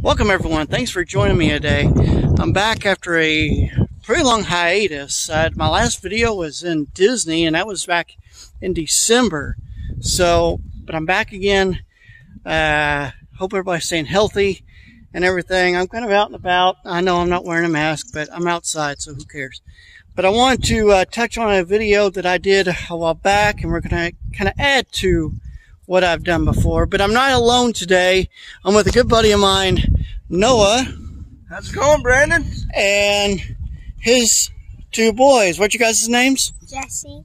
Welcome everyone, thanks for joining me today. I'm back after a pretty long hiatus. My last video was in Disney and that was back in December. But I'm back again. Hope everybody's staying healthy and everything. I'm kind of out and about. I know I'm not wearing a mask, but I'm outside, so who cares. But I wanted to touch on a video that I did a while back, and we're going to kind of add to what I've done before. But I'm not alone today. I'm with a good buddy of mine, Noah. How's it going, Brandon? And his two boys. What you guys' names? Jesse.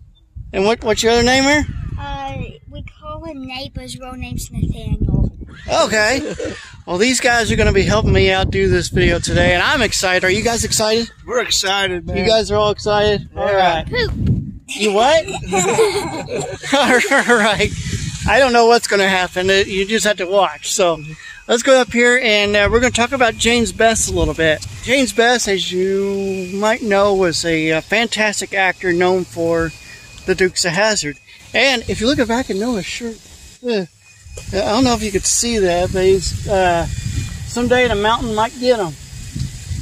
And what's your other name here? We call him Nate, but his real name's Nathaniel. Okay. Well, these guys are going to be helping me out do this video today, and I'm excited. Are you guys excited? We're excited, man. You guys are all excited? Yeah. All right. Poop. You what? All right. I don't know what's going to happen. You just have to watch. So let's go up here, and we're going to talk about James Best a little bit. James Best, as you might know, was a fantastic actor known for The Dukes of Hazzard. And if you look back at Noah's shirt, I don't know if you could see that, but he's, someday the mountain might get him,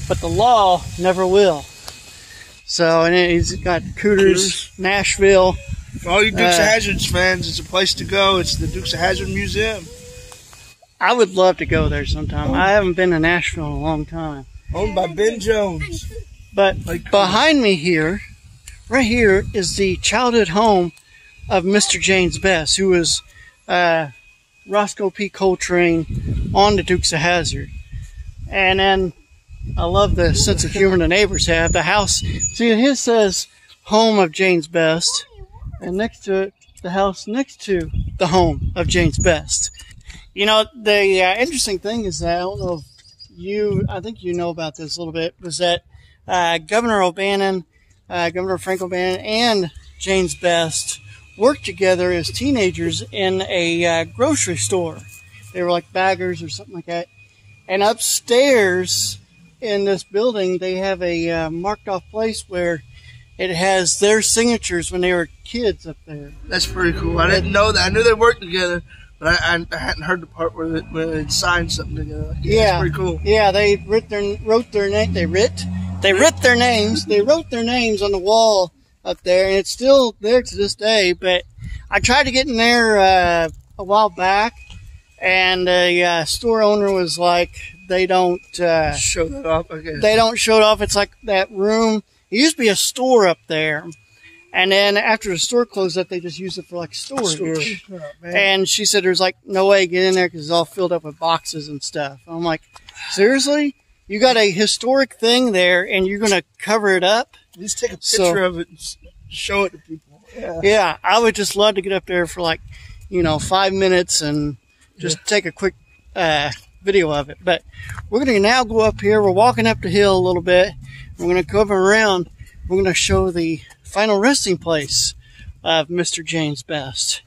but the law never will. So, and he's got Cooters, Nashville. For all you Dukes of Hazzard fans, it's a place to go. It's the Dukes of Hazzard Museum. I would love to go there sometime. I haven't been to Nashville in a long time. Owned by Ben Jones. But behind me here, right here, is the childhood home of Mr. James Best, who was Roscoe P. Coltrane on the Dukes of Hazzard. And then I love the sense of humor the neighbors have. The house, see, his says home of James Best, and next to it, the house next to the home of James Best. You know, the interesting thing is that, I don't know if I think you know about this a little bit, was that Governor Frank O'Bannon and James Best worked together as teenagers in a grocery store. They were like baggers or something like that. And upstairs in this building, they have a marked off place where it has their signatures when they were kids up there. That's pretty cool. I didn't know that. I knew they worked together, but I hadn't heard the part where they signed something together. Yeah, that's pretty cool. Yeah, they wrote their name. They wrote their names. They wrote their names on the wall up there, and it's still there to this day. But I tried to get in there a while back, and the store owner was like, they don't show that off. Okay. They don't show it off. It's like that room. It used to be a store up there, and then after the store closed up, they just used it for like storage. Oh, and she said there's like no way to get in there because it's all filled up with boxes and stuff. I'm like, seriously? You got a historic thing there, and you're going to cover it up? Just take a picture of it and show it to people. Yeah, I would just love to get up there for like, 5 minutes and just take a quick video of it. But we're going to now go up here. We're walking up the hill a little bit. We're going to come around. We're going to show the final resting place of Mr. James Best.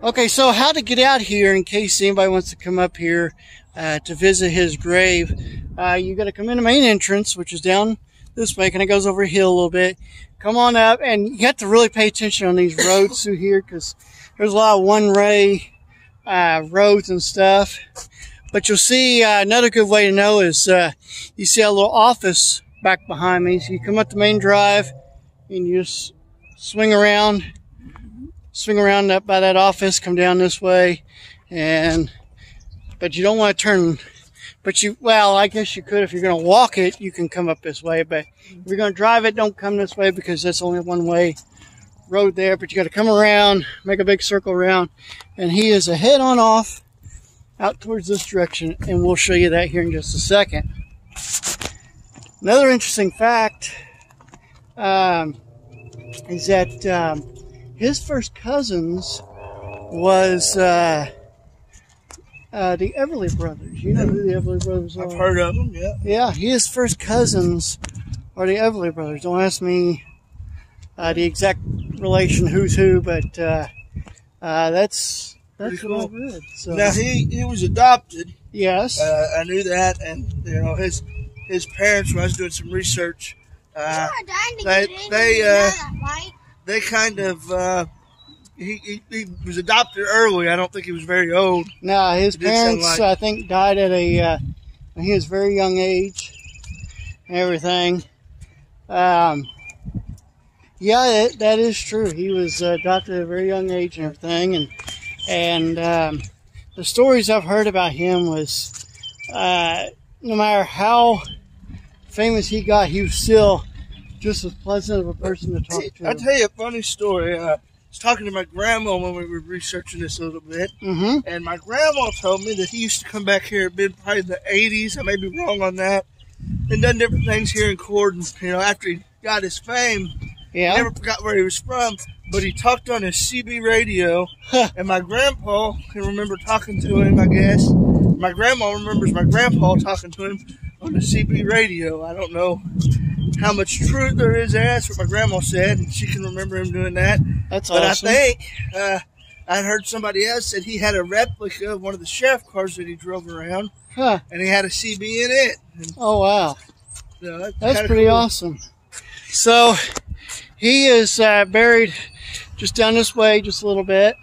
Okay, so how to get out here in case anybody wants to come up here to visit his grave. You got to come in the main entrance, which is down this way, kind of goes over a hill a little bit. Come on up, and you have to really pay attention on these roads through here because there's a lot of one-way roads and stuff. But you'll see another good way to know is you see a little office back behind me. So you come up the main drive and you just swing around up by that office, come down this way, but you don't want to turn. Well, I guess you could if you're going to walk it. You can come up this way, but if you're going to drive it, don't come this way because that's only one way road there. But you got to come around, make a big circle around, and he is a head on off out towards this direction, and we'll show you that here in just a second. Another interesting fact is that his first cousins was the Everly Brothers. You know who the Everly Brothers are? I've heard of them, yeah. Yeah, his first cousins are the Everly Brothers. Don't ask me the exact relation, who's who, but that's cool. what I've read. So. Now, he was adopted. Yes. I knew that, and, his parents, when I was doing some research, they kind of, he was adopted early. I don't think he was very old. No, his parents, I think, died at when he was very young age and everything. Yeah, that is true. He was adopted at a very young age and everything, and the stories I've heard about him was no matter how famous he got, he was still just as pleasant of a person to talk to. I'll tell you a funny story. I was talking to my grandma when we were researching this a little bit, and my grandma told me that he used to come back here, it'd been probably in the 80s, I may be wrong on that, and done different things here in Corden, after he got his fame. Yeah. I never forgot where he was from, but he talked on his CB radio, and my grandpa can remember talking to him, I guess. My grandma remembers my grandpa talking to him on the CB radio. I don't know how much truth there is there. That's what my grandma said, and she can remember him doing that. That's but awesome. I think I heard somebody else said he had a replica of one of the chef cars that he drove around, and he had a CB in it. And, oh, wow. That's pretty cool. Awesome. So he is buried just down this way, just a little bit.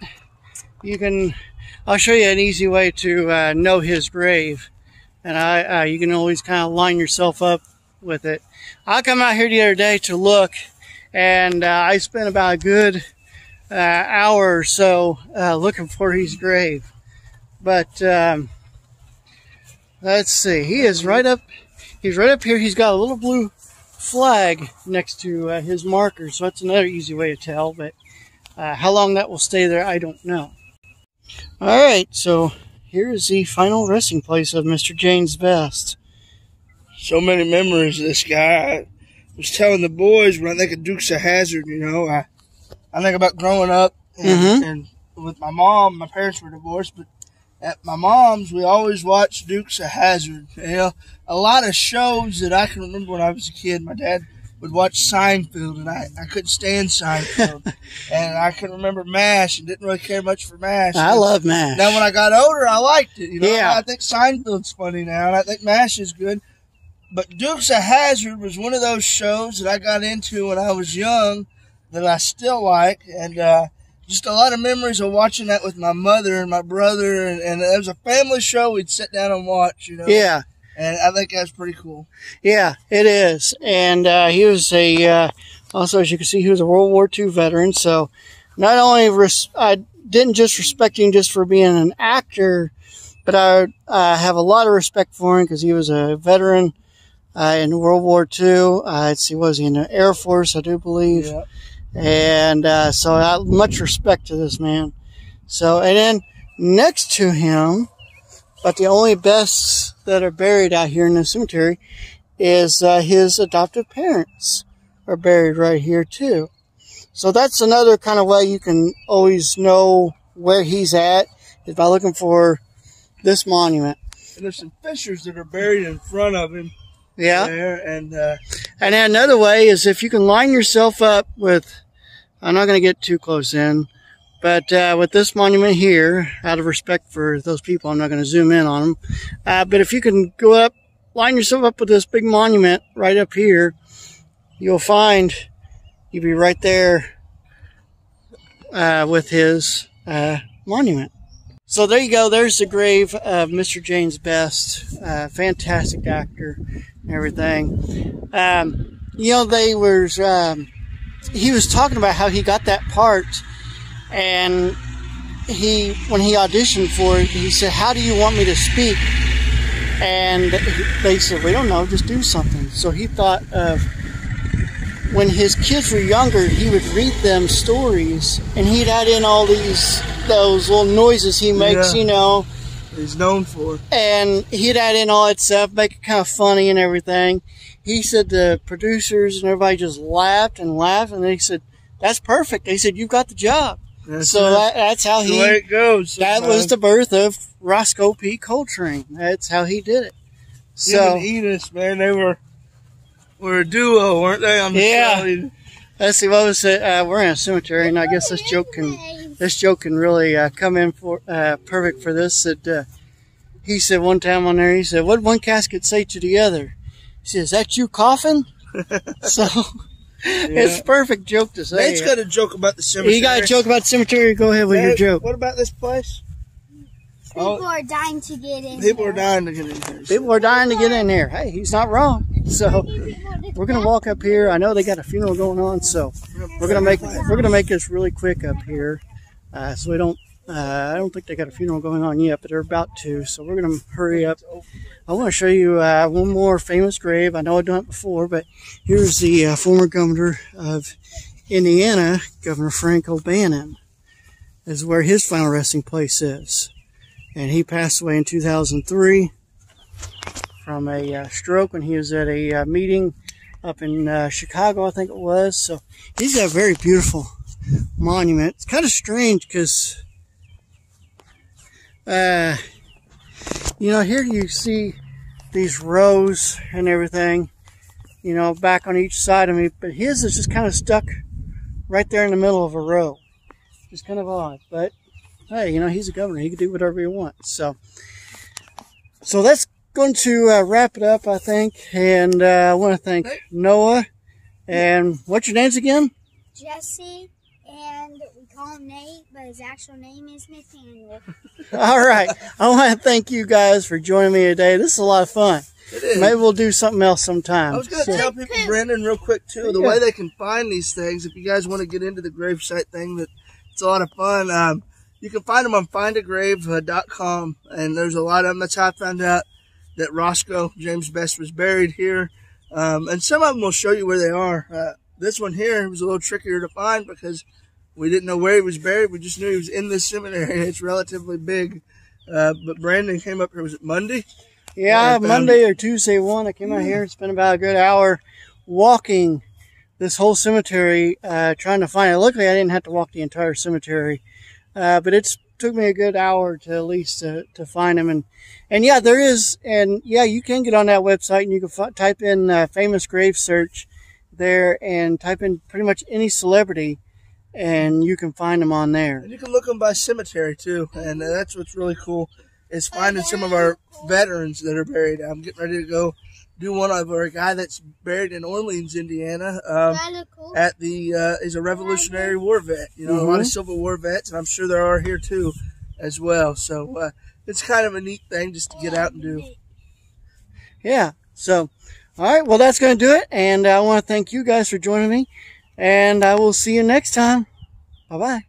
I'll show you an easy way to know his grave, and you can always kind of line yourself up with it. I come out here the other day to look, and I spent about a good hour or so looking for his grave. But let's see, he is right up. He's right up here. He's got a little blue flag next to his marker, so that's another easy way to tell. But how long that will stay there, I don't know. All right, so here is the final resting place of Mr. James Best. So many memories of this guy. I was telling the boys when I think of Dukes of Hazzard, I think about growing up and with my mom. My parents were divorced, but at my mom's, we always watched Dukes of Hazzard. A lot of shows that I can remember when I was a kid. My dad would watch Seinfeld, and I couldn't stand Seinfeld. And I can remember MASH, and didn't really care much for MASH. I love MASH. Now, when I got older, I liked it. Yeah. I think Seinfeld's funny now, and I think MASH is good. But Dukes of Hazzard was one of those shows that I got into when I was young that I still like, and just a lot of memories of watching that with my mother and my brother, and it was a family show we'd sit down and watch, Yeah. And I think that's pretty cool. Yeah, it is. And he was also, as you can see, he was a World War II veteran, so not only I didn't just respect him just for being an actor, but I have a lot of respect for him because he was a veteran in World War II. Let's see, was he in the Air Force, I do believe. Yeah. And so I have much respect to this man. So, and then next to him, but the only Bests that are buried out here in the cemetery is his adoptive parents are buried right here too. So that's another kind of way you can always know where he's at, is by looking for this monument. And there's some fishers that are buried in front of him. Yeah. There, and then another way is if you can line yourself up with, I'm not going to get too close in, but with this monument here, out of respect for those people, I'm not going to zoom in on them. But if you can go up, line yourself up with this big monument right up here, you'll find you'll be right there with his monument. So there you go. There's the grave of Mr. James Best, fantastic actor and everything. He was talking about how he got that part, and when he auditioned for it, he said, "How do you want me to speak?" And they said, "We don't know, just do something." So he thought of when his kids were younger, he would read them stories, and he'd add in all those little noises he makes, he's known for. And he'd add in all that stuff, make it kind of funny and everything. He said the producers and everybody just laughed and laughed, and they said, "That's perfect." They said, "You've got the job." That's how the way it goes. That was the birth of Roscoe P. Coltrane. That's how he did it. So him and Enos, man, they were a duo, weren't they? On the show? Let's see, what was it? We're in a cemetery, and I guess this joke can really come in for perfect for this. He said one time on there, he said, "What did one casket say to the other?" He said, "Is that you coughing?" So it's a perfect joke to say. Nate's got a joke about the cemetery. You got a joke about the cemetery? Go ahead with your joke. What about this place? People are dying to get in. People are dying to get in here. People are dying to get in here. Hey, he's not wrong. So we're gonna walk up here. I know they got a funeral going on, so we're gonna make this really quick up here. So we don't. I don't think they got a funeral going on yet, but they're about to. So we're gonna hurry up. I want to show you one more famous grave. I know I've done it before, but here's the former governor of Indiana, Governor Frank O'Bannon. This is where his final resting place is. And he passed away in 2003 from a stroke when he was at a meeting up in Chicago, I think it was. So he's got a very beautiful monument. It's kind of strange because, you know, here you see these rows and everything, you know, back on each side of me. But his is just kind of stuck right there in the middle of a row. It's kind of odd, but hey, you know, he's a governor. He can do whatever he wants. So that's going to wrap it up, I think. And I want to thank Noah. And what's your names again? Jesse, and we call him Nate, but his actual name is Nathaniel. All right. I want to thank you guys for joining me today. This is a lot of fun. It is. Maybe we'll do something else sometime. I was going to tell people, Brandon, real quick, too, the way they can find these things. If you guys want to get into the gravesite thing, it's a lot of fun. You can find them on findagrave.com, and there's a lot of them. That's how I found out that Roscoe James Best was buried here. And some of them will show you where they are. This one here was a little trickier to find because we didn't know where he was buried. We just knew he was in this cemetery. It's relatively big. But Brandon came up here, was it Monday? Yeah, Monday or Tuesday one. I came out here and spent about a good hour walking this whole cemetery, trying to find it. Luckily, I didn't have to walk the entire cemetery. But it took me a good hour to at least to find him. And yeah, there is, and yeah, you can get on that website and you can type in famous grave search there and type in pretty much any celebrity and you can find them on there. And you can look them by cemetery too. And that's what's really cool is finding some of our veterans that are buried. I'm getting ready to go do one of our guy that's buried in Orleans, Indiana. At the he's a Revolutionary War vet. You know, a lot of Civil War vets, and I'm sure there are here too, as well. So it's kind of a neat thing just to get out and do. Yeah. So, all right. Well, that's going to do it, and I want to thank you guys for joining me, and I will see you next time. Bye bye.